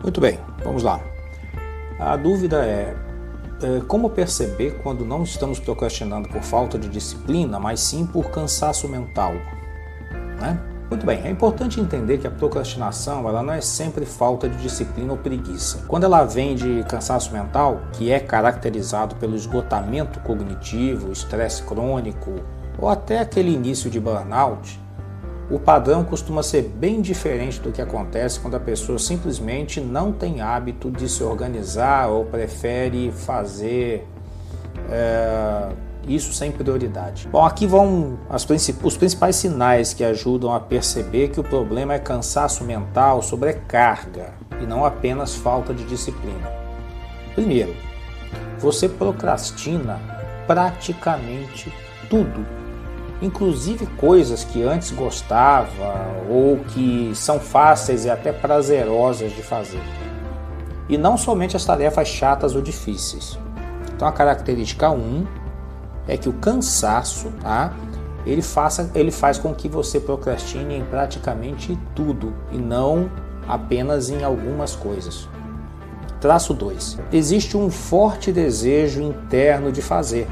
Muito bem, vamos lá. A dúvida é como perceber quando não estamos procrastinando por falta de disciplina, mas sim por cansaço mental, né? Muito bem, é importante entender que a procrastinação ela não é sempre falta de disciplina ou preguiça. Quando ela vem de cansaço mental, que é caracterizado pelo esgotamento cognitivo, estresse crônico ou até aquele início de burnout, o padrão costuma ser bem diferente do que acontece quando a pessoa simplesmente não tem hábito de se organizar ou prefere fazer isso sem prioridade. Bom, aqui vão os principais sinais que ajudam a perceber que o problema é cansaço mental, sobrecarga e não apenas falta de disciplina. Primeiro, você procrastina praticamente tudo, inclusive coisas que antes gostava ou que são fáceis e até prazerosas de fazer. E não somente as tarefas chatas ou difíceis. Então a característica 1 é que o cansaço, ele faz com que você procrastine em praticamente tudo e não apenas em algumas coisas. Traço 2. Existe um forte desejo interno de fazer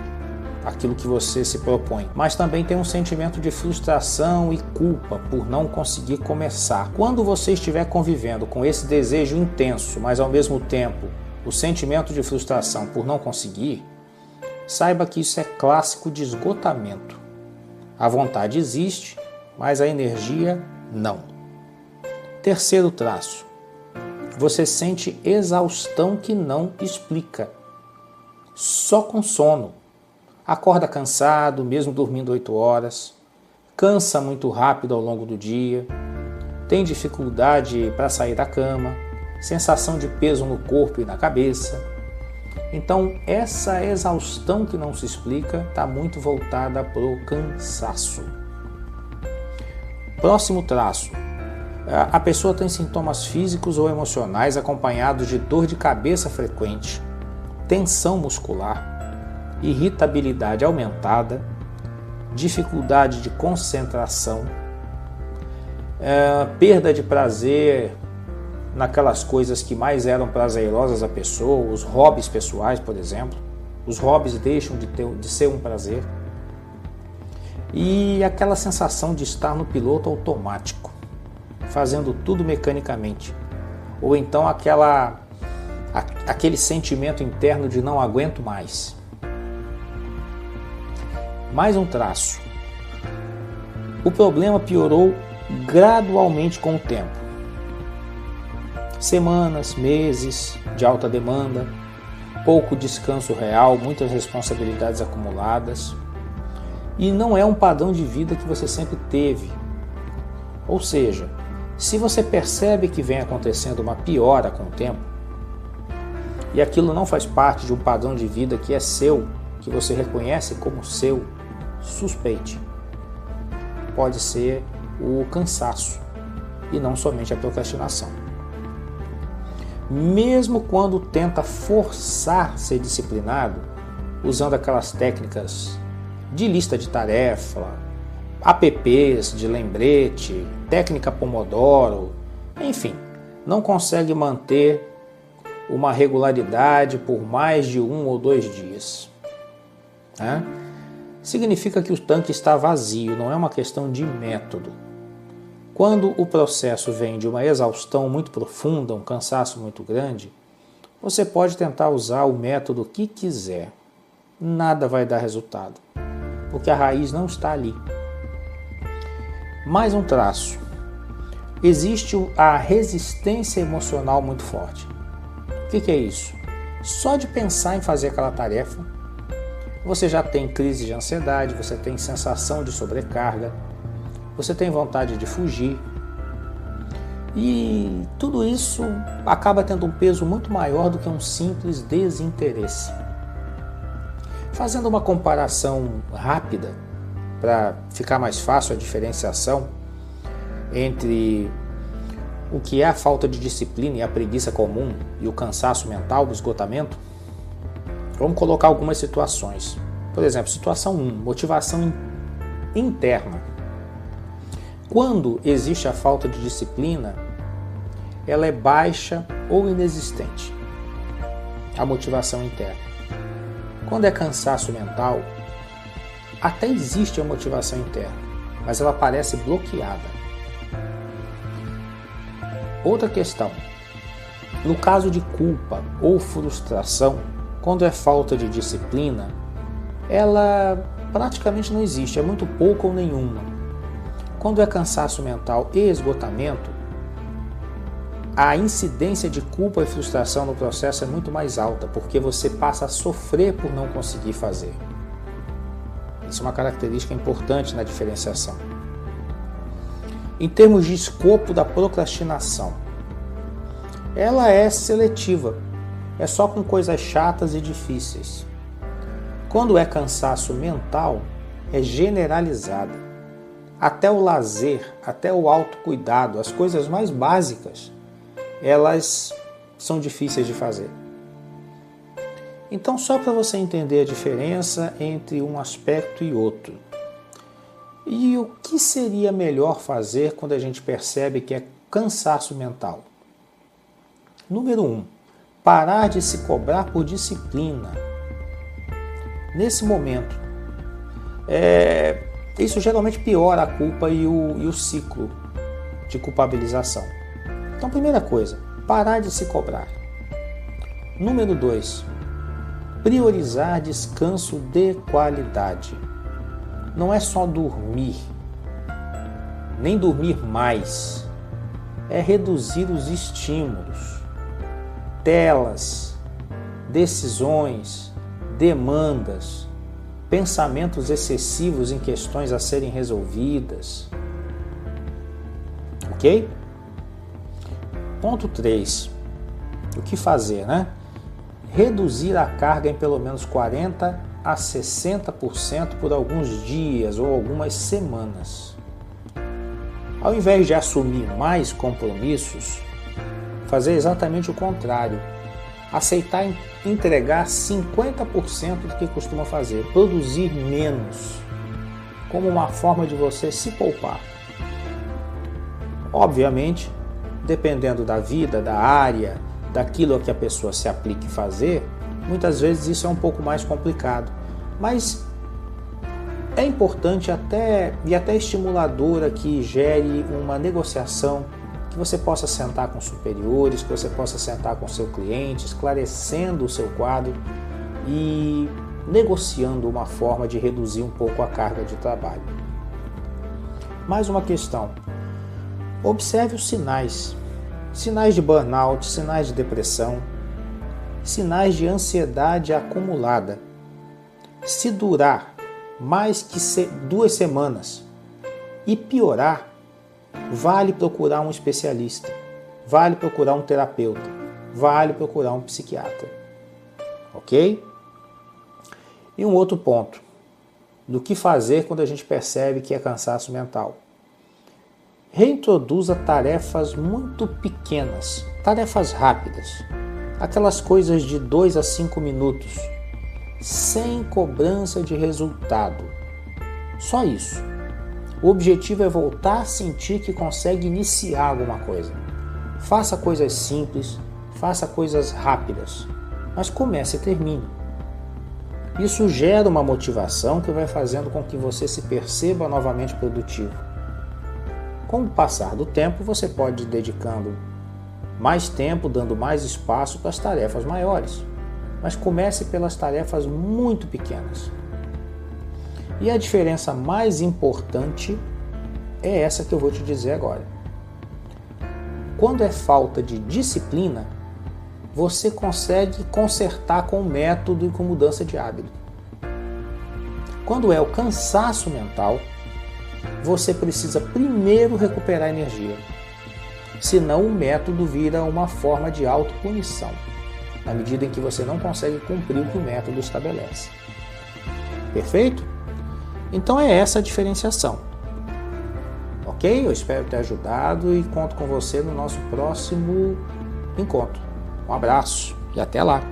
aquilo que você se propõe, mas também tem um sentimento de frustração e culpa por não conseguir começar. Quando você estiver convivendo com esse desejo intenso, mas ao mesmo tempo o sentimento de frustração por não conseguir, saiba que isso é clássico de esgotamento. A vontade existe, mas a energia não. Terceiro traço. Você sente exaustão que não explica. Só com sono. Acorda cansado, mesmo dormindo 8 horas. Cansa muito rápido ao longo do dia. Tem dificuldade para sair da cama. Sensação de peso no corpo e na cabeça. Então, essa exaustão que não se explica está muito voltada para o cansaço. Próximo traço. A pessoa tem sintomas físicos ou emocionais acompanhados de dor de cabeça frequente, tensão muscular, irritabilidade aumentada, dificuldade de concentração, perda de prazer naquelas coisas que mais eram prazerosas à pessoa, os hobbies pessoais, por exemplo. Os hobbies deixam de ser um prazer. E aquela sensação de estar no piloto automático, fazendo tudo mecanicamente. Ou então aquele sentimento interno de não aguento mais. Mais um traço. O problema piorou gradualmente com o tempo. Semanas, meses de alta demanda, pouco descanso real, muitas responsabilidades acumuladas. E não é um padrão de vida que você sempre teve. Ou seja, se você percebe que vem acontecendo uma piora com o tempo, e aquilo não faz parte de um padrão de vida que é seu, que você reconhece como seu, suspeite. Pode ser o cansaço e não somente a procrastinação. Mesmo quando tenta forçar ser disciplinado, usando aquelas técnicas de lista de tarefa, apps de lembrete, técnica Pomodoro, enfim, não consegue manter uma regularidade por mais de 1 ou 2 dias. Significa que o tanque está vazio, não é uma questão de método. Quando o processo vem de uma exaustão muito profunda, um cansaço muito grande, você pode tentar usar o método que quiser. Nada vai dar resultado, porque a raiz não está ali. Mais um traço. Existe a resistência emocional muito forte. O que é isso? Só de pensar em fazer aquela tarefa, você já tem crise de ansiedade, você tem sensação de sobrecarga, você tem vontade de fugir. E tudo isso acaba tendo um peso muito maior do que um simples desinteresse. Fazendo uma comparação rápida, para ficar mais fácil a diferenciação entre o que é a falta de disciplina e a preguiça comum e o cansaço mental, o esgotamento, vamos colocar algumas situações. Por exemplo, situação 1, motivação interna. Quando existe a falta de disciplina, ela é baixa ou inexistente a motivação interna. Quando é cansaço mental, até existe a motivação interna, mas ela parece bloqueada. Outra questão. No caso de culpa ou frustração, quando é falta de disciplina, ela praticamente não existe, é muito pouca ou nenhuma. Quando é cansaço mental e esgotamento, a incidência de culpa e frustração no processo é muito mais alta, porque você passa a sofrer por não conseguir fazer. Isso é uma característica importante na diferenciação. Em termos de escopo da procrastinação, ela é seletiva, é só com coisas chatas e difíceis. Quando é cansaço mental, é generalizada. Até o lazer, até o autocuidado, as coisas mais básicas, elas são difíceis de fazer. Então, só para você entender a diferença entre um aspecto e outro. E o que seria melhor fazer quando a gente percebe que é cansaço mental? Número 1, parar de se cobrar por disciplina. Nesse momento, isso geralmente piora a culpa e o ciclo de culpabilização. Então, primeira coisa, parar de se cobrar. Número 2, priorizar descanso de qualidade. Não é só dormir, nem dormir mais. É reduzir os estímulos, telas, decisões, demandas, pensamentos excessivos em questões a serem resolvidas. Ok? Ponto 3. O que fazer, né? Reduzir a carga em pelo menos 40% a 60% por alguns dias ou algumas semanas. Ao invés de assumir mais compromissos, fazer exatamente o contrário. Aceitar entregar 50% do que costuma fazer, produzir menos, como uma forma de você se poupar. Obviamente, dependendo da vida, da área, daquilo a que a pessoa se aplique a fazer, muitas vezes isso é um pouco mais complicado, mas é importante e até estimuladora que gere uma negociação, que você possa sentar com superiores, que você possa sentar com seu cliente, esclarecendo o seu quadro e negociando uma forma de reduzir um pouco a carga de trabalho. Mais uma questão. Observe os sinais. Sinais de burnout, sinais de depressão, sinais de ansiedade acumulada. Se durar mais que 2 semanas e piorar, vale procurar um especialista, vale procurar um terapeuta, vale procurar um psiquiatra. Ok? E um outro ponto, do que fazer quando a gente percebe que é cansaço mental. Reintroduza tarefas muito pequenas, tarefas rápidas, aquelas coisas de 2 a 5 minutos, sem cobrança de resultado. Só isso. O objetivo é voltar a sentir que consegue iniciar alguma coisa. Faça coisas simples, faça coisas rápidas, mas comece e termine. Isso gera uma motivação que vai fazendo com que você se perceba novamente produtivo. Com o passar do tempo, você pode ir dedicando mais tempo, dando mais espaço para as tarefas maiores. Mas comece pelas tarefas muito pequenas. E a diferença mais importante é essa que eu vou te dizer agora. Quando é falta de disciplina, você consegue consertar com método e com mudança de hábito. Quando é o cansaço mental, você precisa primeiro recuperar energia. Senão o método vira uma forma de autopunição, na medida em que você não consegue cumprir o que o método estabelece. Perfeito? Então é essa a diferenciação. Ok? Eu espero ter ajudado e conto com você no nosso próximo encontro. Um abraço e até lá!